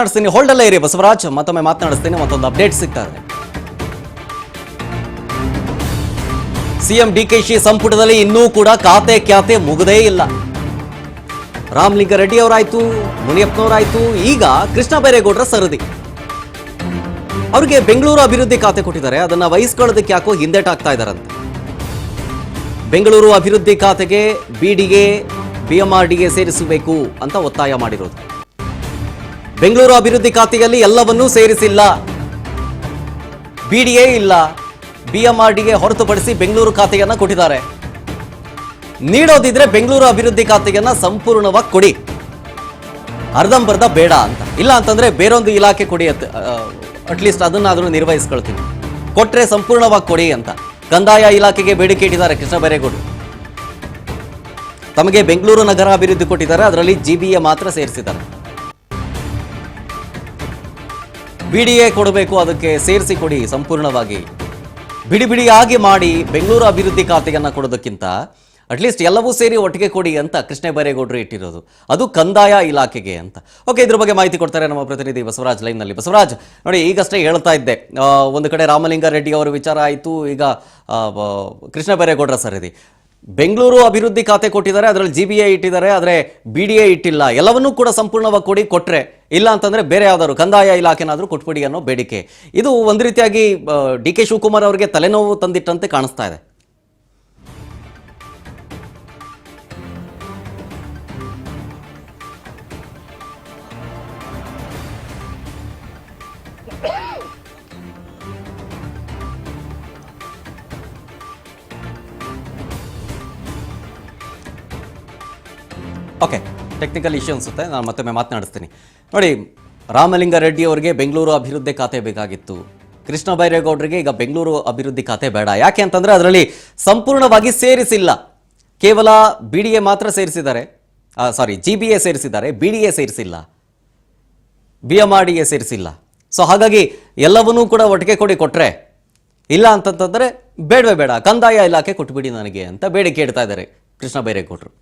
ಮಾತನಾಡಿಸ್ತೀನಿ, ಹೋಲ್ಡಲ್ಲೇ ಇರಿ ಬಸವರಾಜ್. ಮತ್ತೊಮ್ಮೆ ಮಾತನಾಡಿಸ್ತೀನಿ, ಮತ್ತೊಂದು ಅಪ್ಡೇಟ್ ಸಿಗ್ತಾ ಇದೆ. ಸಿಎಂ ಡಿಕೆಶಿ ಸಂಪುಟದಲ್ಲಿ ಇನ್ನೂ ಕೂಡ ಖಾತೆ ಮುಗದೇ ಇಲ್ಲ. ರಾಮಲಿಂಗಾರೆಡ್ಡಿ ಅವರಾಯ್ತು, ಮುನಿಯಪ್ಪನವರಾಯ್ತು, ಈಗ ಕೃಷ್ಣ ಬೈರೇಗೌಡರ ಸರದಿ. ಅವರಿಗೆ ಬೆಂಗಳೂರು ಅಭಿವೃದ್ಧಿ ಖಾತೆ ಕೊಟ್ಟಿದ್ದಾರೆ, ಅದನ್ನ ವಹಿಸ್ಕೊಳ್ಳೋದಕ್ಕೆ ಯಾಕೋ ಹಿಂದೆಟಾಗ್ತಾ ಇದ್ದಾರಂತೆ. ಬೆಂಗಳೂರು ಅಭಿವೃದ್ಧಿ ಖಾತೆಗೆ ಬಿಡಿಎ ಬಿಎಂಆರ್ಡಿಗೆ ಸೇರಿಸಬೇಕು ಅಂತ ಒತ್ತಾಯ ಮಾಡಿರೋದು. ಬೆಂಗಳೂರು ಅಭಿವೃದ್ಧಿ ಖಾತೆಯಲ್ಲಿ ಎಲ್ಲವನ್ನೂ ಸೇರಿಸಿಲ್ಲ, ಬಿಡಿಎ ಇಲ್ಲ, ಬಿಎಂಆರ್ಡಿಗೆ ಹೊರತುಪಡಿಸಿ ಬೆಂಗಳೂರು ಖಾತೆಯನ್ನ ಕೊಟ್ಟಿದ್ದಾರೆ. ನೀಡೋದಿದ್ರೆ ಬೆಂಗಳೂರು ಅಭಿವೃದ್ಧಿ ಖಾತೆಯನ್ನ ಸಂಪೂರ್ಣವಾಗಿ ಕೊಡಿ, ಅರ್ಧಂಬರ್ಧ ಬೇಡ ಅಂತ. ಇಲ್ಲ ಅಂತಂದ್ರೆ ಬೇರೊಂದು ಇಲಾಖೆ ಕೊಡಿ, ಅಟ್ಲೀಸ್ಟ್ ಅದನ್ನಾದ್ರೂ ನಿರ್ವಹಿಸ್ಕೊಳ್ತೀನಿ, ಕೊಟ್ರೆ ಸಂಪೂರ್ಣವಾಗಿ ಕೊಡಿ ಅಂತ ಕಂದಾಯ ಇಲಾಖೆಗೆ ಬೇಡಿಕೆ ಇಟ್ಟಿದ್ದಾರೆ ಕೃಷ್ಣ ಬೈರೇಗೌಡರು. ತಮಗೆ ಬೆಂಗಳೂರು ನಗರ ಅಭಿವೃದ್ಧಿ ಕೊಟ್ಟಿದ್ದಾರೆ, ಅದರಲ್ಲಿ ಜಿಬಿಎ ಮಾತ್ರ ಸೇರಿಸಿದ್ದಾರೆ. ಬಿಡಿಎ ಕೊಡಬೇಕು, ಅದಕ್ಕೆ ಸೇರಿಸಿ ಕೊಡಿ ಸಂಪೂರ್ಣವಾಗಿ, ಬಿಡಿಯಾಗಿ ಮಾಡಿ ಬೆಂಗಳೂರು ಅಭಿವೃದ್ಧಿ ಖಾತೆಯನ್ನ ಕೊಡೋದಕ್ಕಿಂತ ಅಟ್ಲೀಸ್ಟ್ ಎಲ್ಲವೂ ಸೇರಿ ಒಟ್ಟಿಗೆ ಕೊಡಿ ಅಂತ ಕೃಷ್ಣ ಬೈರೇಗೌಡರು ಇಟ್ಟಿರೋದು, ಅದು ಕಂದಾಯ ಇಲಾಖೆಗೆ ಅಂತ. ಓಕೆ, ಇದ್ರ ಬಗ್ಗೆ ಮಾಹಿತಿ ಕೊಡ್ತಾರೆ ನಮ್ಮ ಪ್ರತಿನಿಧಿ ಬಸವರಾಜ್ ಲೈನ್ನಲ್ಲಿ. ಬಸವರಾಜ್, ನೋಡಿ, ಈಗಷ್ಟೇ ಹೇಳ್ತಾ ಇದ್ದೆ, ಒಂದು ಕಡೆ ರಾಮಲಿಂಗಾರೆಡ್ಡಿ ಅವರ ವಿಚಾರ ಆಯಿತು, ಈಗ ಕೃಷ್ಣ ಬೈರೇಗೌಡರ ಸರದಿ. ಬೆಂಗಳೂರು ಅಭಿವೃದ್ಧಿ ಖಾತೆ ಕೊಟ್ಟಿದ್ದಾರೆ, ಅದರಲ್ಲಿ ಜಿಬಿಎ ಇಟ್ಟಿದ್ದಾರೆ, ಆದರೆ ಬಿಡಿಎ ಇಟ್ಟಿಲ್ಲ. ಎಲ್ಲವನ್ನೂ ಕೂಡ ಸಂಪೂರ್ಣವಾಗಿ ಕೊಟ್ಟರೆ, ಇಲ್ಲ ಅಂತಂದ್ರೆ ಬೇರೆ ಯಾವ್ದಾದ್ರು ಕಂದಾಯ ಇಲಾಖೆನಾದ್ರೂ ಕೊಟ್ಬಿಡಿ ಅನ್ನೋ ಬೇಡಿಕೆ. ಇದು ಒಂದು ರೀತಿಯಾಗಿ ಡಿ ಕೆ ಶಿವಕುಮಾರ್ ಅವರಿಗೆ ತಲೆನೋವು ತಂದಿಟ್ಟಂತೆ ಕಾಣಿಸ್ತಾ ಇದೆ. ಓಕೆ, ಟೆಕ್ನಿಕಲ್ ಇಶ್ಯೂ ಅನ್ಸುತ್ತೆ, ನಾನು ಮತ್ತೊಮ್ಮೆ ಮಾತನಾಡಿಸ್ತೀನಿ. ನೋಡಿ, ರಾಮಲಿಂಗಾರೆಡ್ಡಿ ಅವರಿಗೆ ಬೆಂಗಳೂರು ಅಭಿವೃದ್ಧಿ ಖಾತೆ ಬೇಕಾಗಿತ್ತು, ಕೃಷ್ಣ ಬೈರೇಗೌಡರಿಗೆ ಈಗ ಬೆಂಗಳೂರು ಅಭಿವೃದ್ಧಿ ಖಾತೆ ಬೇಡ. ಯಾಕೆ ಅಂತಂದರೆ ಅದರಲ್ಲಿ ಸಂಪೂರ್ಣವಾಗಿ ಸೇರಿಸಿಲ್ಲ, ಕೇವಲ ಬಿಡಿಎ ಮಾತ್ರ ಸೇರಿಸಿದ್ದಾರೆ, ಜಿಬಿಎ ಸೇರಿಸಿದ್ದಾರೆ, ಬಿಡಿಎ ಸೇರಿಸಿಲ್ಲ, ಬಿಎಂಆರ್ಡಿಎ ಸೇರಿಸಿಲ್ಲ. ಸೊ ಹಾಗಾಗಿ ಎಲ್ಲವನ್ನೂ ಕೂಡ ಒಟ್ಟಿಗೆ ಕೊಟ್ಟರೆ, ಇಲ್ಲ ಅಂತಂತಂದರೆ ಬೇಡವೇ ಬೇಡ, ಕಂದಾಯ ಇಲಾಖೆ ಕೊಟ್ಬಿಡಿ ನನಗೆ ಅಂತ ಬೇಡಿಕೆ ಇಡ್ತಾ ಇದ್ದಾರೆ ಕೃಷ್ಣ ಬೈರೇಗೌಡರು.